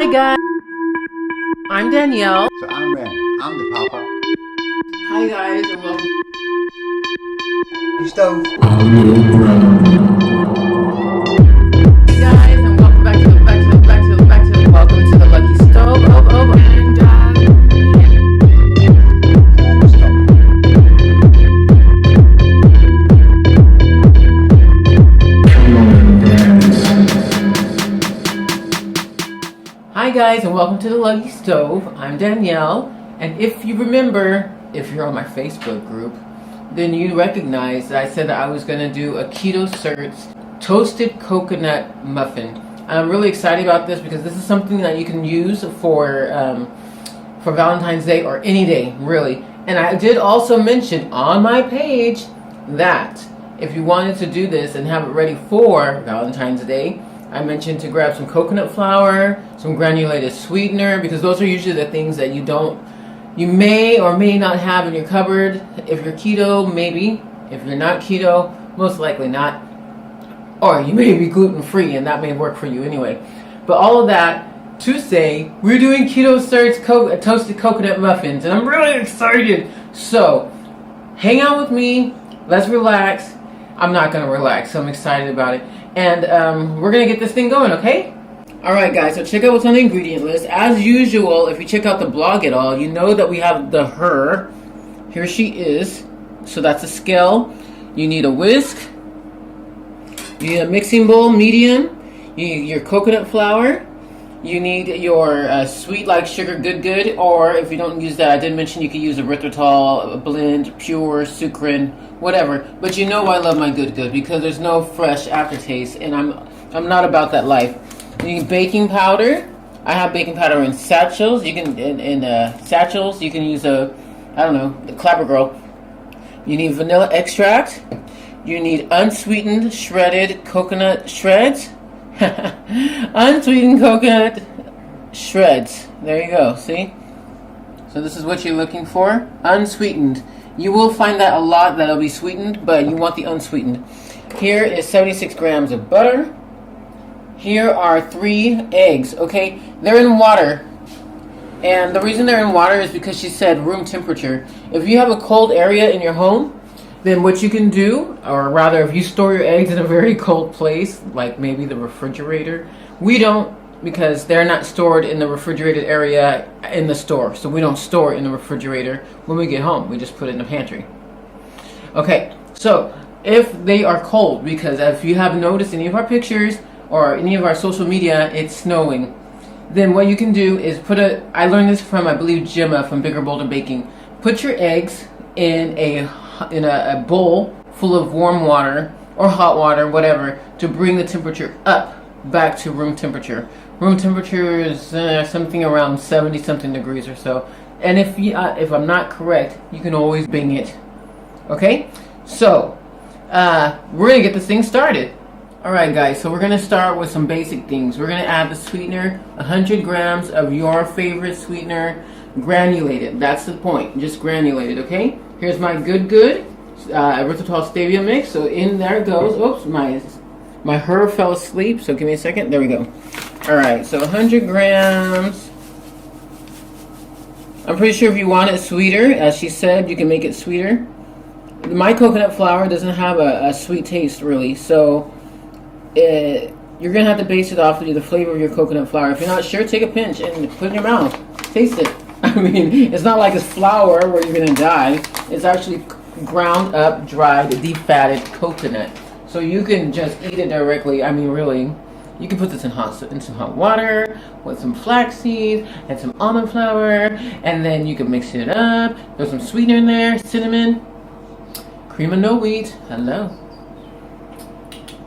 Hi guys, I'm Danielle. So I'm Ren. I'm the papa. Hi guys, and welcome. Stove. Hey guys, and welcome back to welcome to the Lucky Stove. And hi guys, and welcome to the Lucky Stove. I'm Danielle, and if you remember, if you're on my Facebook group, then you recognize that I said that I was going to do a Ketoserts toasted coconut muffin. I'm really excited about this because this is something that you can use for Valentine's Day or any day, really. And I did also mention on my page that if you wanted to do this and have it ready for Valentine's Day, I mentioned to grab some coconut flour, some granulated sweetener, because those are usually the things that you may or may not have in your cupboard. If you're keto, maybe. If you're not keto, most likely not. Or you may be gluten-free, and that may work for you anyway. But all of that to say, we're doing Ketoserts toasted coconut muffins, and I'm really excited. So, hang out with me. Let's relax. I'm not going to relax, so I'm excited about it. And we're going to get this thing going, okay? Alright guys, so check out what's on the ingredient list. As usual, if you check out the blog at all, you know that we have the her. Here she is. So that's a scale. You need a whisk. You need a mixing bowl, medium. You need your coconut flour. You need your sweet like sugar good. Or if you don't use that, I did mention you could use erythritol, a blend, pure, sucrin, whatever. But you know I love my good because there's no fresh aftertaste, and I'm not about that life. You need baking powder. I have baking powder in satchels. You can in satchels. You can use the Clapper Girl. You need vanilla extract. You need unsweetened shredded coconut shreds. Unsweetened coconut shreds. There you go. See? So this is what you're looking for. Unsweetened. You will find that a lot that'll be sweetened, but you want the unsweetened. Here is 76 grams of butter. Here are 3 eggs, okay? They're in water. And the reason they're in water is because she said room temperature. If you have a cold area in your home, then what you can do, or rather if you store your eggs in a very cold place, like maybe the refrigerator, we don't, because they're not stored in the refrigerated area in the store. So we don't store it in the refrigerator when we get home. We just put it in the pantry. Okay, so if they are cold, because if you have noticed any of our pictures, or any of our social media, it's snowing, then what you can do is I learned this from, I believe, Gemma from Bigger Bolder Baking. Put your eggs in a bowl full of warm water or hot water, whatever, to bring the temperature up back to room temperature. Room temperature is something around 70 something degrees or so. And if I'm not correct, you can always bang it. Okay, so we're gonna get this thing started. Alright guys, so we're going to start with some basic things. We're going to add the sweetener, 100 grams of your favorite sweetener, granulated. That's the point, just granulated, okay? Here's my good erythritol stevia mix. So in there it goes. Oops, my her fell asleep, so give me a second. There we go. Alright, so 100 grams. I'm pretty sure if you want it sweeter, as she said, you can make it sweeter. My coconut flour doesn't have a sweet taste really, so you're going to have to base it off of the flavor of your coconut flour. If you're not sure, take a pinch and put it in your mouth. Taste it. I mean, it's not like it's flour where you're going to die. It's actually ground up, dried, defatted coconut. So you can just eat it directly. I mean, really, you can put this in some hot water with some flax seeds and some almond flour. And then you can mix it up. There's some sweetener in there, cinnamon, cream of no wheat. Hello.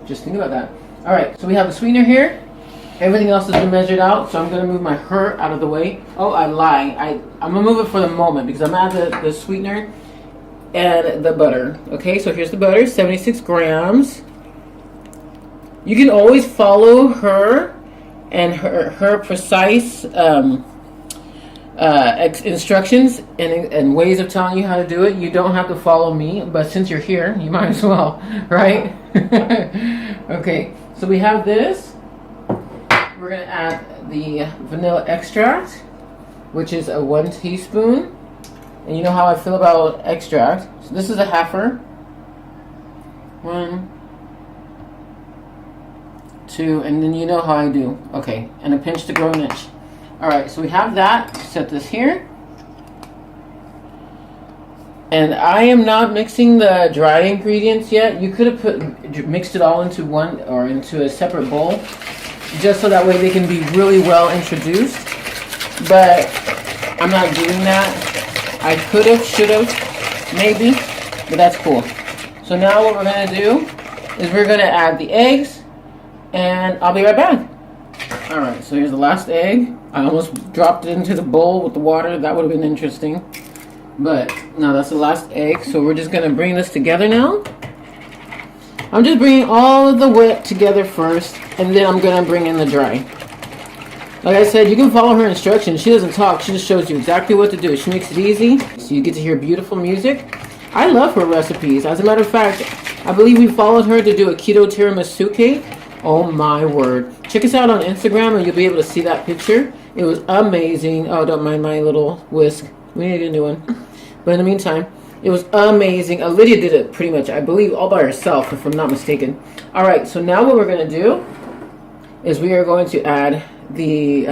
Just think about that. Alright, so we have the sweetener here. Everything else has been measured out, so I'm going to move my her out of the way. Oh, I lie. I'm going to move it for the moment because I'm going to add the sweetener and the butter. Okay, so here's the butter, 76 grams. You can always follow her and her precise instructions and ways of telling you how to do it. You don't have to follow me, but since you're here, you might as well, right? Okay, so we have this. we're gonna add the vanilla extract, which is a 1 teaspoon. And you know how I feel about extract. So this is a halfer. 1, 2, and then you know how I do. Okay, and a pinch to grow an inch. All right, so we have that. Set this here. And I am not mixing the dry ingredients yet. You could have mixed it all into one or into a separate bowl, just so that way they can be really well introduced. But I'm not doing that. I could have, should have, maybe, but that's cool. So now what we're gonna do is we're gonna add the eggs, and I'll be right back. All right, so here's the last egg. I almost dropped it into the bowl with the water. That would have been interesting. But no, that's the last egg. So we're just gonna bring this together now. I'm just bringing all of the wet together first, and then I'm gonna bring in the dry. Like I said, you can follow her instructions. She doesn't talk, she just shows you exactly what to do. She makes it easy, so you get to hear beautiful music. I love her recipes. As a matter of fact, I believe we followed her to do a keto tiramisu cake. Oh my word. Check us out on Instagram and you'll be able to see that picture. It was amazing. Oh, don't mind my little whisk. We need a new one. But in the meantime, it was amazing. Lydia did it pretty much, I believe, all by herself, if I'm not mistaken. All right, so now what we're going to do is we are going to add the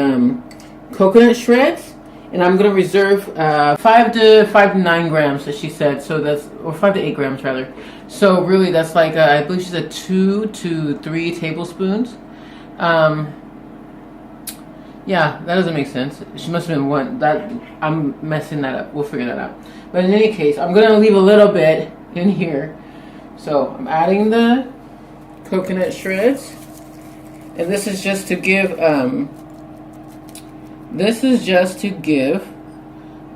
coconut shreds. And I'm going to reserve 5 to 9 grams, as she said. So that's, or 5 to 8 grams rather. So really that's like, I believe she said 2 to 3 tablespoons. Yeah, that doesn't make sense. She must have been 1. That, I'm messing that up. We'll figure that out. But in any case, I'm going to leave a little bit in here. So I'm adding the coconut shreds. And this is just to give,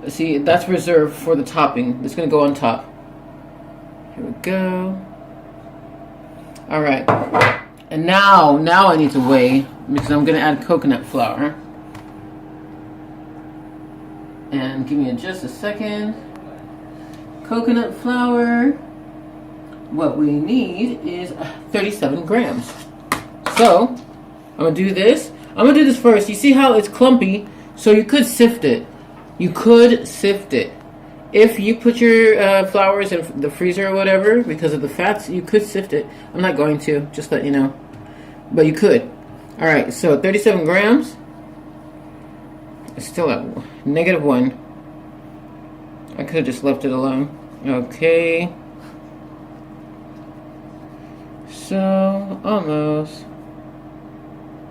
see, that's reserved for the topping. It's going to go on top. Here we go. All right. And now I need to weigh, because I'm going to add coconut flour. And give me just a second. Coconut flour. What we need is 37 grams. So, I'm going to do this. I'm going to do this first. You see how it's clumpy? So you could sift it. You could sift it. If you put your flours in the freezer or whatever, because of the fats, you could sift it. I'm not going to, just let you know. But you could. Alright, so 37 grams. It's still at -1. I could have just left it alone. Okay. So, almost.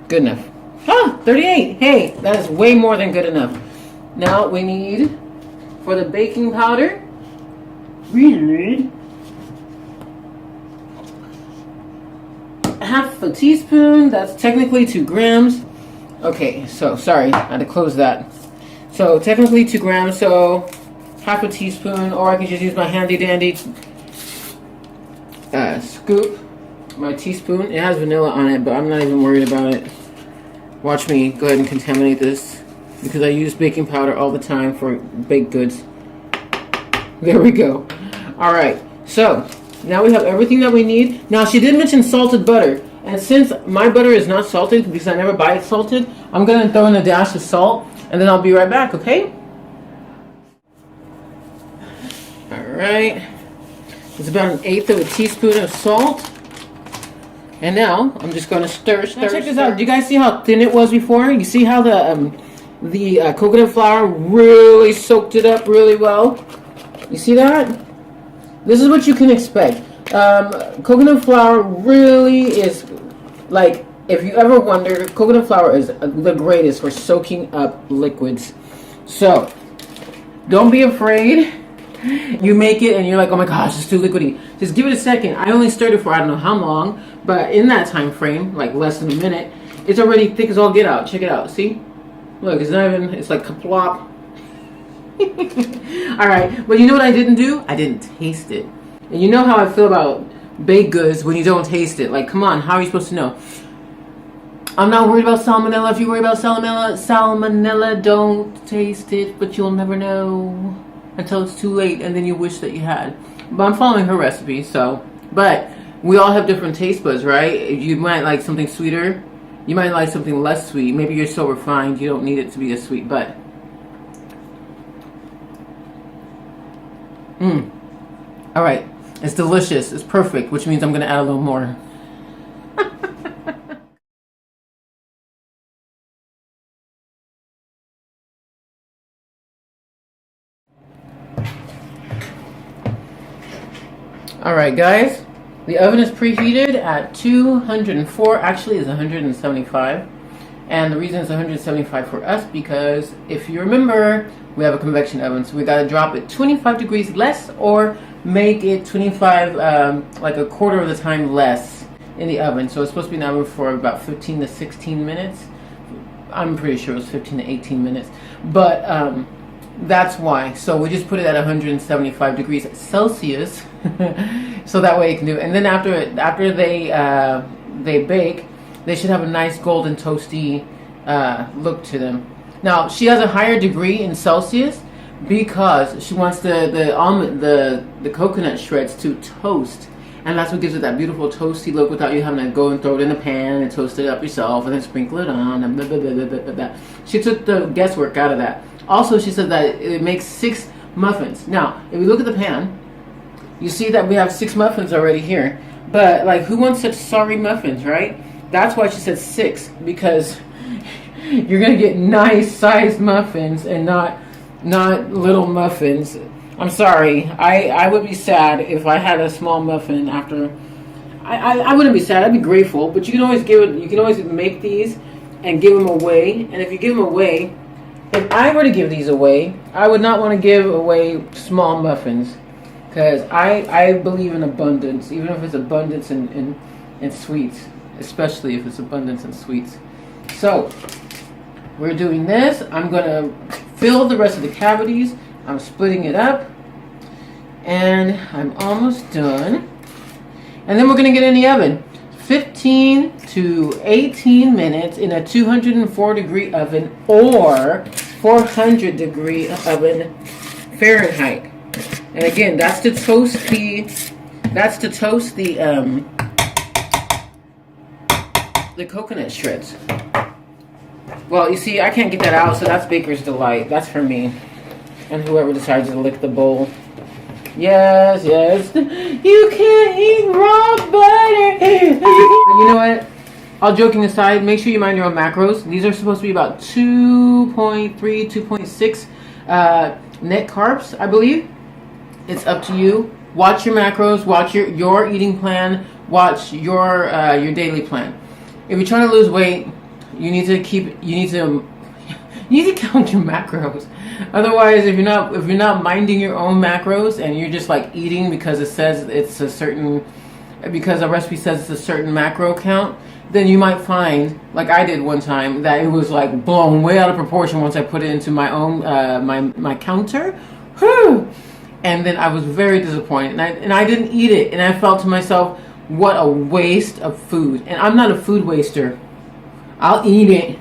Good enough. Ah, 38. Hey, that is way more than good enough. Now we need, for the baking powder, we need half a teaspoon. That's technically 2 grams. Okay, so sorry, I had to close that. So technically 2 grams, so half a teaspoon, or I could just use my handy dandy scoop, my teaspoon. It has vanilla on it, but I'm not even worried about it. Watch me go ahead and contaminate this, because I use baking powder all the time for baked goods. There we go. Alright, so now we have everything that we need. Now she did mention salted butter, and since my butter is not salted, because I never buy it salted, I'm going to throw in a dash of salt, and then I'll be right back, okay? Alright, it's about 1/8 of a teaspoon of salt. And now I'm just going to stir. Now check this out. Do you guys see how thin it was before? You see how the coconut flour really soaked it up really well? You see that? This is what you can expect. Coconut flour really is, like, if you ever wonder, coconut flour is the greatest for soaking up liquids. So don't be afraid. You make it and you're like, oh my gosh, it's too liquidy. Just give it a second. I only stirred it for I don't know how long, but in that time frame, like less than a minute, it's already thick as all get out. Check it out. See? Look, it's not even, it's like kaplop. Alright, but you know what I didn't do? I didn't taste it. And you know how I feel about baked goods when you don't taste it. Like, come on, how are you supposed to know? I'm not worried about salmonella. If you worry about salmonella, don't taste it, but you'll never know until it's too late, and then you wish that you had. But I'm following her recipe, so. But we all have different taste buds, right? You might like something sweeter, You might like something less sweet. Maybe you're so refined you don't need it to be as sweet, but all right, it's delicious. It's perfect, which means I'm gonna add a little more. All right, guys, the oven is preheated at 204. Actually, it's 175. And the reason it's 175 for us because if you remember, we have a convection oven, so we got to drop it 25 degrees less or make it 25, like a quarter of the time less in the oven. So it's supposed to be in the oven for about 15 to 16 minutes. I'm pretty sure it was 15 to 18 minutes, but that's why. So we just put it at 175 degrees Celsius, so that way it can do it. And then after they bake, they should have a nice golden toasty look to them. Now she has a higher degree in Celsius because she wants the coconut shreds to toast, and that's what gives it that beautiful toasty look without you having to go and throw it in a pan and toast it up yourself and then sprinkle it on and blah, blah, blah, blah, blah, blah. She took the guesswork out of that. Also, she said that it makes 6 muffins. Now, if you look at the pan, you see that we have 6 muffins already here. But like, who wants such sorry muffins, right? That's why she said 6, because you're gonna get nice sized muffins and not little muffins. I'm sorry. I would be sad if I had a small muffin after. I wouldn't be sad. I'd be grateful. But you can always give it. You can always make these and give them away. And if you give them away, if I were to give these away, I would not want to give away small muffins, because I believe in abundance, even if it's abundance in sweets, especially if it's abundance in sweets. So we're doing this. I'm gonna fill the rest of the cavities. I'm splitting it up, and I'm almost done. And then we're gonna get in the oven, 15 to 18 minutes in a 204 degree oven or 400 degree oven Fahrenheit. And again, that's to toast the coconut shreds. Well, you see, I can't get that out, so that's Baker's Delight. That's for me and whoever decides to lick the bowl. Yes, yes. You can't eat raw butter. You know what? All joking aside, make sure you mind your own macros. These are supposed to be about 2.3, 2.6 net carbs, I believe. It's up to you. Watch your macros. Watch your eating plan. Watch your daily plan. If you're trying to lose weight, you need to count your macros. Otherwise, if you're not minding your own macros and you're just like eating because it says it's a certain, because a recipe says it's a certain macro count, then you might find, like I did one time, that it was like blown way out of proportion once I put it into my own my counter. Whew! And then I was very disappointed, and I didn't eat it, and I felt to myself, what a waste of food. And I'm not a food waster. I'll eat it.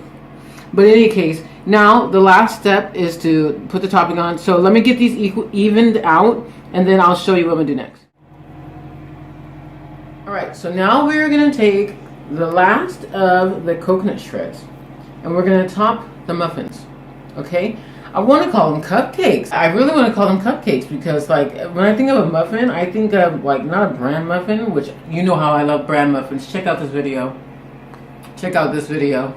But in any case, now the last step is to put the topping on. So let me get these evened out, and then I'll show you what I'm gonna do next. All right, so now we're gonna take the last of the coconut shreds, and we're gonna top the muffins. Okay, I want to call them cupcakes. I really want to call them cupcakes because, like, when I think of a muffin, I think of, like, not a bran muffin, which you know how I love bran muffins. Check out this video. Check out this video,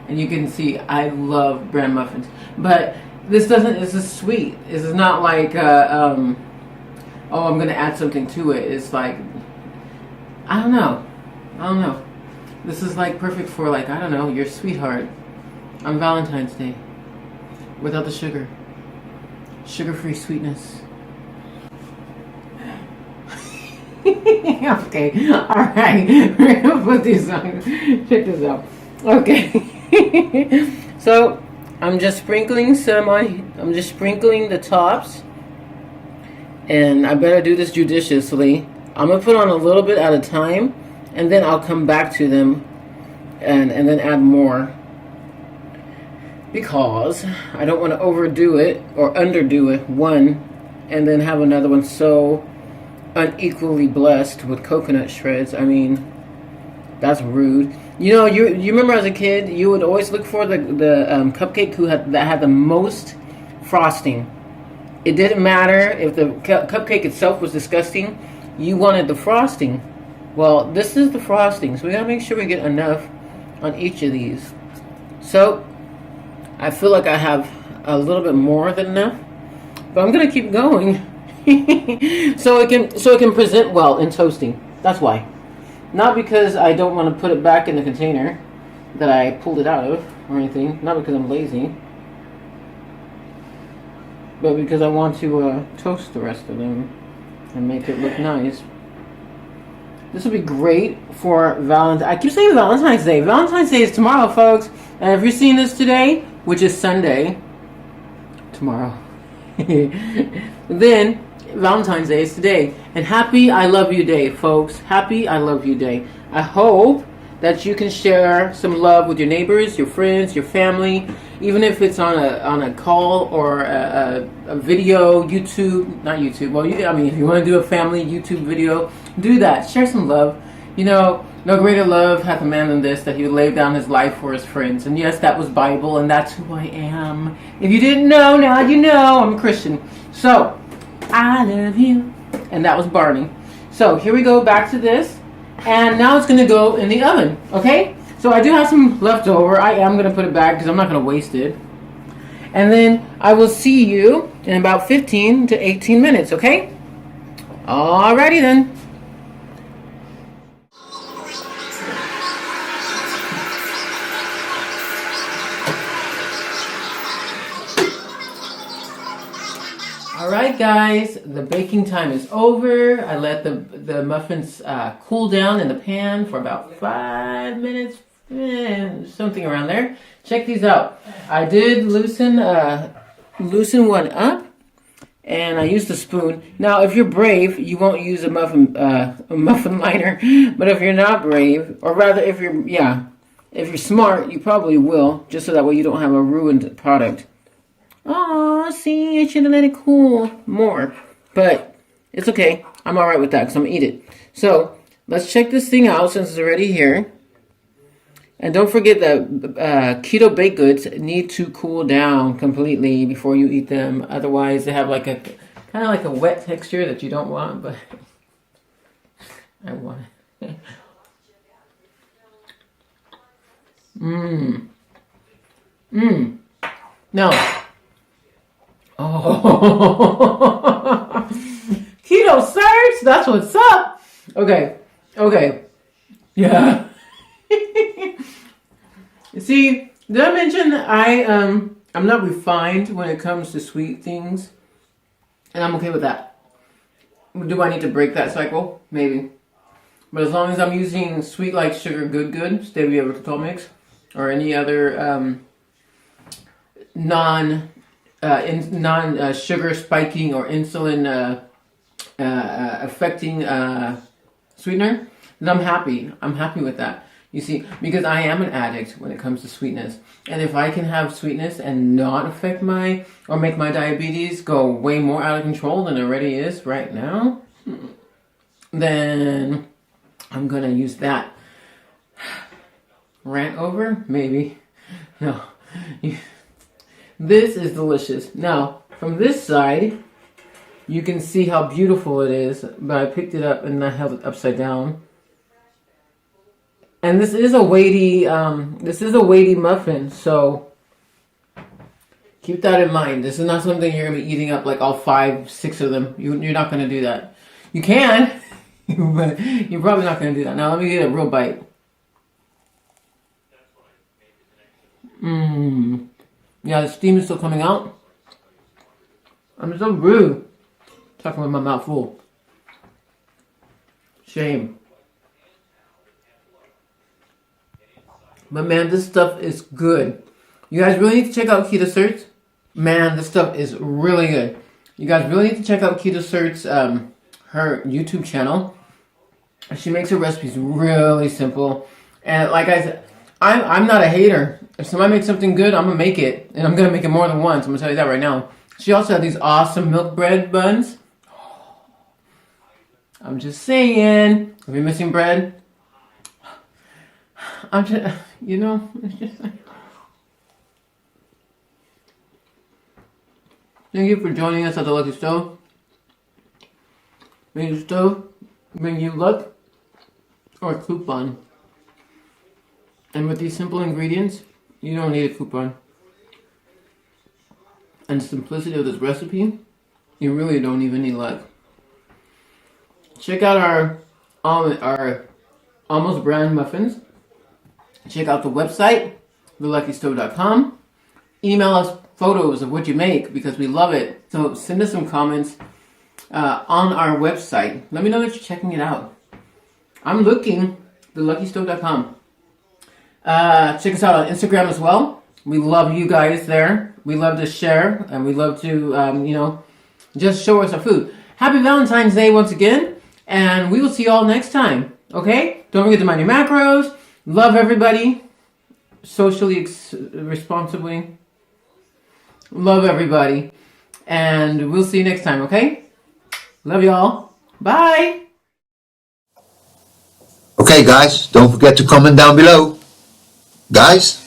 and you can see I love bran muffins. But this is sweet. This is not like, oh, I'm gonna add something to it. It's like, I don't know. This is like perfect for, like, I don't know, your sweetheart on Valentine's Day. Without the sugar. Sugar-free sweetness. Okay, alright. We're gonna put these on. Check this out. Okay. So, I'm just sprinkling the tops. And I better do this judiciously. I'm gonna put on a little bit at a time, and then I'll come back to them and then add more. Because I don't want to overdo it or underdo it, one, and then have another one so unequally blessed with coconut shreds. I mean, that's rude. You know, you remember as a kid, you would always look for the cupcake that had the most frosting. It didn't matter if the cupcake itself was disgusting. You wanted the frosting. Well, this is the frosting, so we gotta make sure we get enough on each of these. So I feel like I have a little bit more than enough, but I'm gonna keep going so it can present well in toasting. That's why. Not because I don't want to put it back in the container that I pulled it out of or anything. Not because I'm lazy. But because I want to toast the rest of them and make it look nice. This will be great for Valentine's. I keep saying Valentine's Day. Valentine's Day is tomorrow, folks. And if you're seeing this today, which is Sunday, tomorrow, then Valentine's Day is today. And happy I love you day, folks. Happy I love you day. I hope that you can share some love with your neighbors, your friends, your family, even if it's on a call or a video, YouTube, not YouTube. Well, I mean, if you want to do a family YouTube video, do that. Share some love. You know, no greater love hath a man than this, that he would lay down his life for his friends. And yes, that was Bible, and that's who I am. If you didn't know, now you know. I'm a Christian. So, I love you. And that was Barney. So, here we go back to this. And now it's going to go in the oven, okay? So I do have some left over. I am going to put it back because I'm not going to waste it. And then I will see you in about 15 to 18 minutes, okay? Alrighty then. Alright guys, the baking time is over. I let the muffins cool down in the pan for about 5 minutes, something around there. Check these out. I did loosen one up, and I used a spoon. Now, if you're brave, you won't use a muffin liner. But if you're not brave, or rather, if you're smart, you probably will, just so that way you don't have a ruined product. Oh, see, I should have let it cool more. But it's okay. I'm alright with that because I'm going to eat it. So, let's check this thing out since it's already here. And don't forget that keto baked goods need to cool down completely before you eat them. Otherwise, they have like a kind of like a wet texture that you don't want, but I want it. No. Oh, Ketoserts, that's what's up. Okay, yeah. See, did I mention I'm not refined when it comes to sweet things, and I'm okay with that. Do I need to break that cycle? Maybe, but as long as I'm using sweet like sugar, good, stevia erythritol mix, or any other non sugar spiking or insulin affecting sweetener, then I'm happy. I'm happy with that. You see, because I am an addict when it comes to sweetness. And if I can have sweetness and not affect make my diabetes go way more out of control than it already is right now, then I'm going to use that. Rant over? Maybe. No. This is delicious. Now, from this side, you can see how beautiful it is, but I picked it up and I held it upside down. And this is a weighty muffin, so keep that in mind. This is not something you're going to be eating up like all 5, 6 of them. You're not going to do that. You can, but you're probably not going to do that. Now, let me get a real bite. Yeah, the steam is still coming out. I'm so rude. Talking with my mouth full. Shame. But man, this stuff is good. You guys really need to check out Ketoserts. Man, this stuff is really good. You guys really need to check out Ketoserts, her YouTube channel. She makes her recipes really simple. And like I said, I'm not a hater. If somebody makes something good, I'm going to make it. And I'm going to make it more than once. I'm going to tell you that right now. She also had these awesome milk bread buns. I'm just saying, if you're missing bread, I'm just, you know, it's just like, thank you for joining us at the Lucky Stove. May the stove bring you luck or a coupon. And with these simple ingredients, you don't need a coupon. And the simplicity of this recipe, you really don't even need luck. Check out our almost brand muffins. Check out the website, theluckystove.com. Email us photos of what you make because we love it. So send us some comments on our website. Let me know that you're checking it out. I'm looking, theluckystove.com. Check us out on Instagram as well. We love you guys there. We love to share and we love to, just show us our food. Happy Valentine's Day once again. And we will see you all next time. Okay? Don't forget to mind your macros. Love everybody. Socially responsibly. Love everybody. And we'll see you next time, okay? Love y'all. Bye. Okay, guys, don't forget to comment down below. Guys?